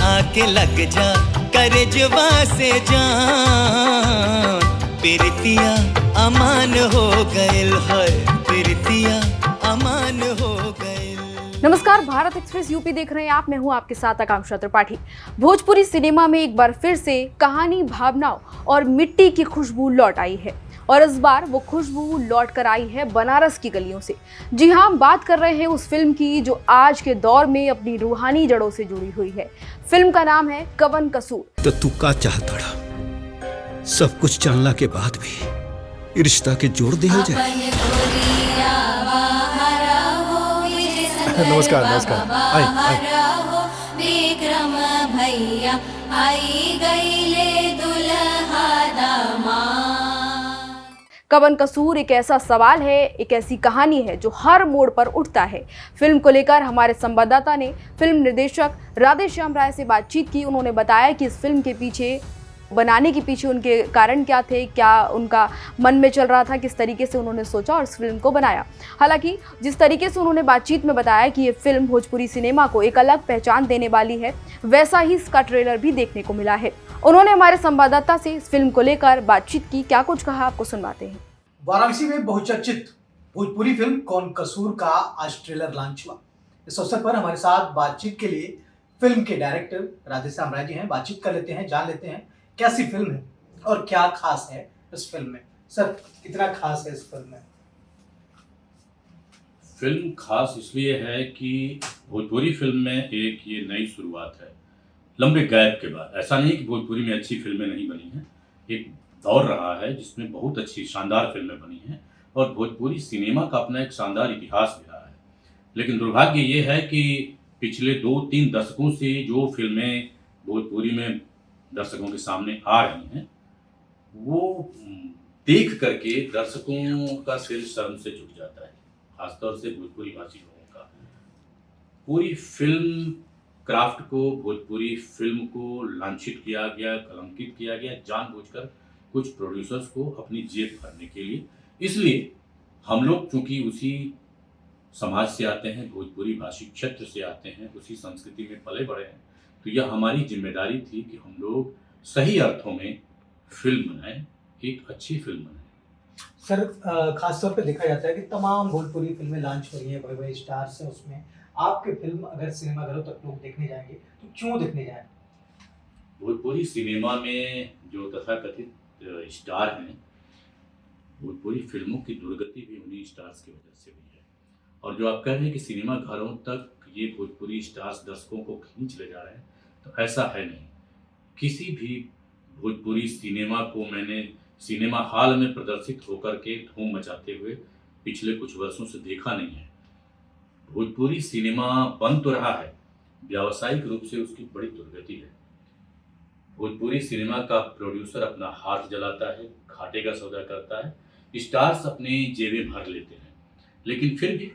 आके लग जा करजवा से जान, प्रीतिया अमान हो गइल है, प्रीतिया अमान हो गइल। नमस्कार, भारत एक्सप्रेस यूपी देख रहे हैं आप। मैं हूं आपके साथ आकांक्षा त्रिपाठी। भोजपुरी सिनेमा में एक बार फिर से कहानी, भावनाओं और मिट्टी की खुशबू लौट आई है और इस बार वो खुशबू लौट कर आई है बनारस की गलियों से। जी हां, हम बात कर रहे हैं उस फिल्म की जो आज के दौर में अपनी रूहानी जड़ों से जुड़ी हुई है। फिल्म का नाम है कवन कसूर। तो तू का चाहता रहा? सब कुछ जानला के बाद भी रिश्ता के जोड़ दिया जाए। नमस्कार नमस्कार, आए विक्रम भैया आई गईले दुल्हा दामाद। कवन कसूर एक ऐसा सवाल है, एक ऐसी कहानी है जो हर मोड़ पर उठता है। फिल्म को लेकर हमारे संवाददाता ने फिल्म निर्देशक राधेश्याम राय से बातचीत की। उन्होंने बताया कि इस फिल्म के पीछे, बनाने के पीछे उनके कारण क्या थे, क्या उनका मन में चल रहा था, किस तरीके से उन्होंने सोचा और इस फिल्म को बनाया। हालांकि जिस तरीके से उन्होंने बातचीत में बताया कि ये फिल्म भोजपुरी सिनेमा को एक अलग पहचान देने वाली है, वैसा ही इसका ट्रेलर भी देखने को मिला है। उन्होंने हमारे संवाददाता से इस फिल्म को लेकर बातचीत की, क्या कुछ कहा आपको सुनवाते हैं। वाराणसी में बहुचर्चित भोजपुरी फिल्म कौन कसूर का आज ट्रेलर लॉन्च हुआ। इस अवसर पर हमारे साथ बातचीत के लिए फिल्म के डायरेक्टर राधेश्याम राय जी हैं। बातचीत कर लेते हैं, जान लेते हैं कैसी फिल्म है और क्या खास है इस फिल्म में। सर, कितना खास है इस फिल्म में? फिल्म खास इसलिए है कि भोजपुरी फिल्म में एक ये नई शुरुआत है लंबे गैप के बाद। ऐसा नहीं कि भोजपुरी में अच्छी फिल्में नहीं बनी हैं, एक दौर रहा है जिसमें बहुत अच्छी शानदार फिल्में बनी हैं और भोजपुरी सिनेमा का अपना एक शानदार इतिहास भी रहा है। लेकिन दुर्भाग्य ये है कि पिछले 2-3 दशकों से जो फिल्में भोजपुरी में दर्शकों के सामने आ रही हैं, वो देख करके दर्शकों का सिर शर्म से झुक जाता है, खासतौर से भोजपुरी भाषी लोगों का। पूरी फिल्म क्राफ्ट को, भोजपुरी फिल्म को लांछित किया गया, कलंकित किया गया जानबूझकर कुछ प्रोड्यूसर्स को अपनी जेब भरने के लिए। इसलिए हम लोग चूंकि उसी समाज से आते हैं, भोजपुरी भाषी क्षेत्र से आते हैं, उसी संस्कृति में पले बड़े हैं, तो यह हमारी जिम्मेदारी थी कि हम लोग सही अर्थों में फिल्म बनाएं, एक अच्छी फिल्म बनाएं। सर, खास तौर पे देखा जाता है कि तमाम भोजपुरी फिल्में लॉन्च हो रही हैं, बड़े बड़े स्टार्स हैं उसमें। आपकी फिल्म अगर सिनेमाघरों तक लोग देखने जाएंगे तो क्यों देखने जाएं? भोजपुरी सिनेमा में जो तथाकथित स्टार हैं, भोजपुरी फिल्मों की दुर्गति भी उन्हीं स्टार्स की वजह से हुई है। और जो आप कह रहे हैं कि सिनेमा घरों तक ये भोजपुरी स्टार्स दर्शकों को खींच ले जा रहे हैं, तो ऐसा है नहीं। किसी भी भोजपुरी सिनेमा को मैंने सिनेमा हॉल में प्रदर्शित होकर के धूम मचाते हुए पिछले कुछ वर्षों से देखा नहीं है। भोजपुरी सिनेमा बन तो रहा है, व्यावसायिक रूप से उसकी बड़ी दुर्गति है। भोजपुरी सिनेमा का प्रोड्यूसर अपना हाथ जलाता है, घाटे का सौदा करता है, स्टार्स अपनी जेबें भर लेते हैं। लेकिन फिर भी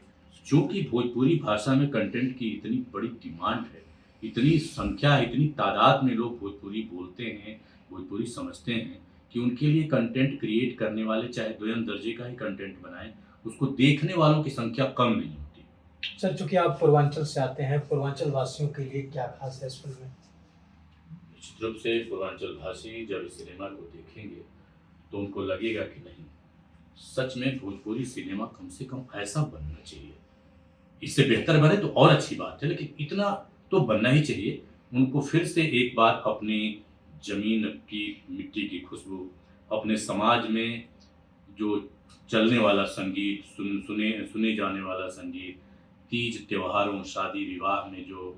चूंकि भोजपुरी भाषा में कंटेंट की इतनी बड़ी डिमांड है, इतनी संख्या, इतनी तादाद में लोग भोजपुरी बोलते हैं, भोजपुरी समझते हैं कि उनके लिए कंटेंट क्रिएट करने वाले चाहे द्वितीय दर्जे का ही कंटेंट बनाएं, उसको देखने वालों की संख्या कम नहीं होती। सर, चूंकि आप पूर्वांचल से आते हैं, पूर्वांचल वासियों के लिए क्या खास है इस फिल्म में? निश्चित रूप से पूर्वांचल भाषी जब इस सिनेमा को देखेंगे तो उनको लगेगा कि नहीं, सच में भोजपुरी सिनेमा कम से कम ऐसा बनना चाहिए। इससे बेहतर बने तो और अच्छी बात है, लेकिन इतना तो बनना ही चाहिए। उनको फिर से एक बार अपनी जमीन की मिट्टी की खुशबू, अपने समाज में जो चलने वाला संगीत, सुने जाने वाला संगीत, तीज त्योहारों, शादी विवाह में जो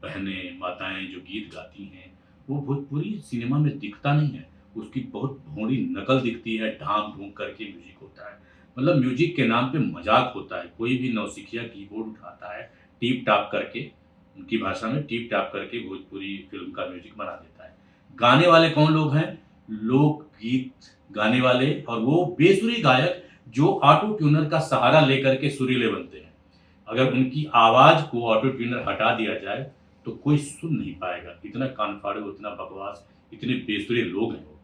बहनें माताएं जो गीत गाती हैं, वो भोजपुरी सिनेमा में दिखता नहीं है। उसकी बहुत भोंडी नकल दिखती है, ढांक ढूंक करके म्यूजिक होता है। मतलब म्यूजिक के नाम पे मजाक होता है। कोई भी नौसिखिया कीबोर्ड उठाता है, टीप टाप करके, उनकी भाषा में टीप टाप करके भोजपुरी फिल्म का म्यूजिक बना देता है। गाने वाले कौन लोग हैं? लोक गीत गाने वाले, और वो बेसुरी गायक जो ऑटो ट्यूनर का सहारा लेकर के सुरीले बनते हैं। अगर उनकी आवाज को ऑटो ट्यूनर हटा दिया जाए तो कोई सुन नहीं पाएगा। इतना कानफाड़ू, इतना बकवास, इतने बेसुरे लोग हैं वो।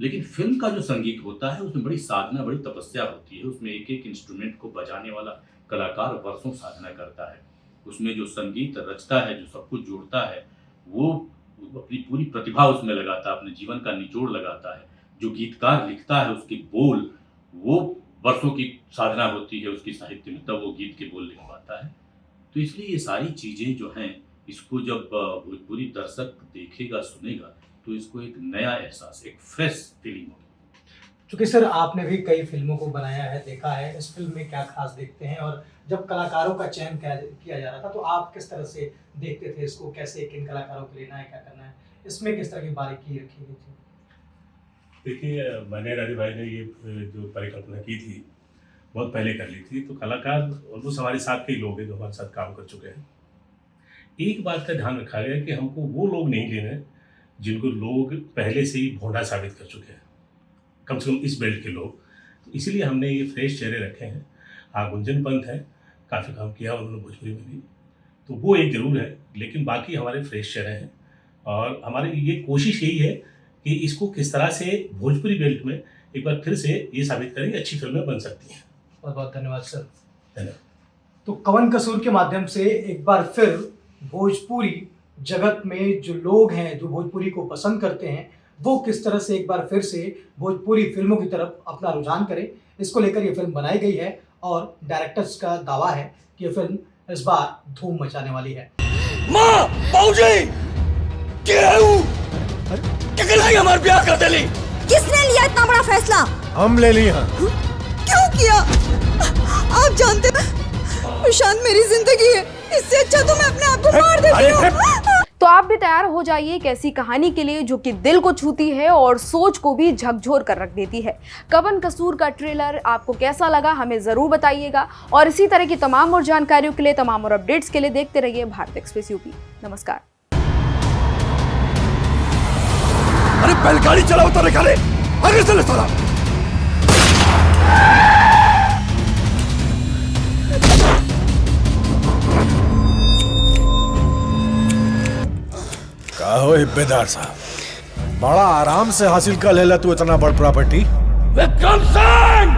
लेकिन फिल्म का जो संगीत होता है उसमें बड़ी साधना, बड़ी तपस्या होती है। उसमें एक एक इंस्ट्रूमेंट को बजाने वाला कलाकार वर्षों साधना करता है। उसमें जो संगीत रचता है, जो सब कुछ जोड़ता है, वो अपनी पूरी प्रतिभा उसमें लगाता है, अपने जीवन का निचोड़ लगाता है। जो गीतकार लिखता है उसके बोल, वो वर्षों की साधना होती है उसकी साहित्य में, तब वो गीत के बोल लिख पाता है। तो इसलिए ये सारी चीज़ें जो हैं, इसको जब भोजपुरी दर्शक देखेगा, सुनेगा, तो इसको एक नया एहसास, एक फ्रेश फीलिंग होगी। चूँकि सर आपने भी कई फिल्मों को बनाया है, देखा है, इस फिल्म में क्या खास देखते हैं, और जब कलाकारों का चयन किया जा रहा था तो आप किस तरह से देखते थे इसको, कैसे किन कलाकारों को लेना है, क्या करना है, इसमें किस तरह की बारीकी रखी गई थी? देखिए, मैंने राजीव भाई ने ये जो परिकल्पना की थी बहुत पहले कर ली थी। तो कलाकार ऑलमोस्ट हमारे साथ के ही लोग हैं जो हमारे साथ काम कर चुके हैं। एक बात का ध्यान रखा गया कि हमको वो लोग नहीं लेने जिनको लोग पहले से ही भोंडा साबित कर चुके हैं, कम से कम इस बेल्ट के लोग। तो इसीलिए हमने ये फ्रेश चेहरे रखे हैं। हाँ, गुंजन पंत है, काफ़ी काम किया उन्होंने भोजपुरी में भी, तो वो एक ज़रूर है, लेकिन बाकी हमारे फ्रेश चेहरे हैं। और हमारी ये कोशिश यही है कि इसको किस तरह से भोजपुरी बेल्ट में एक बार फिर से ये साबित करें कि अच्छी फिल्में बन सकती हैं। बहुत बहुत धन्यवाद सर। धन्यवाद। तो कवन कसूर के माध्यम से एक बार फिर भोजपुरी जगत में जो लोग हैं, जो भोजपुरी को पसंद करते हैं, वो किस तरह से एक बार फिर से भोजपुरी फिल्मों की तरफ अपना रुझान करें, इसको लेकर ये फिल्म बनाई गई है। और डायरेक्टर्स का दावा है कि ये फिल्म इस बार धूम मचाने वाली है। माँ, बाबूजी, क्या है वो? हमारे ब्याह कर देली। किसने लिया इतना बड़ा फैसला? हम ले लिए। क्यों किया? आप जानते हैं प्रशांत मेरी जिंदगी है, इससे अच्छा तो मैं अपने आप को मार देती हूँ। तो आप भी तैयार हो जाइए एक ऐसी कहानी के लिए जो कि दिल को छूती है और सोच को भी झकझोर कर रख देती है। कवन कसूर का ट्रेलर आपको कैसा लगा हमें ज़रूर बताइएगा, और इसी तरह की तमाम और जानकारियों के लिए, तमाम और अपडेट्स के लिए देखते रहिए भारत एक्सप्रेस यूपी। नमस्कार। अरे बैलगाड़ी चलाओ तो निकाले, आगे चले साला। का हो हिब्बेदार साहब, बड़ा आराम से हासिल कर लेला तू इतना बड़ प्रॉपर्टी। विक्रम सिंह,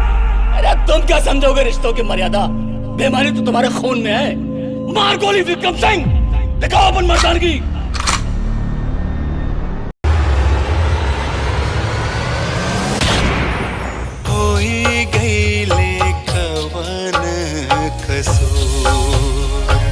अरे तुम क्या समझोगे रिश्तों की मर्यादा? बेईमानी तो तुम्हारे खून में है। मार गोली विक्रम सिंह, दिखाओ अपन मर्दानगी।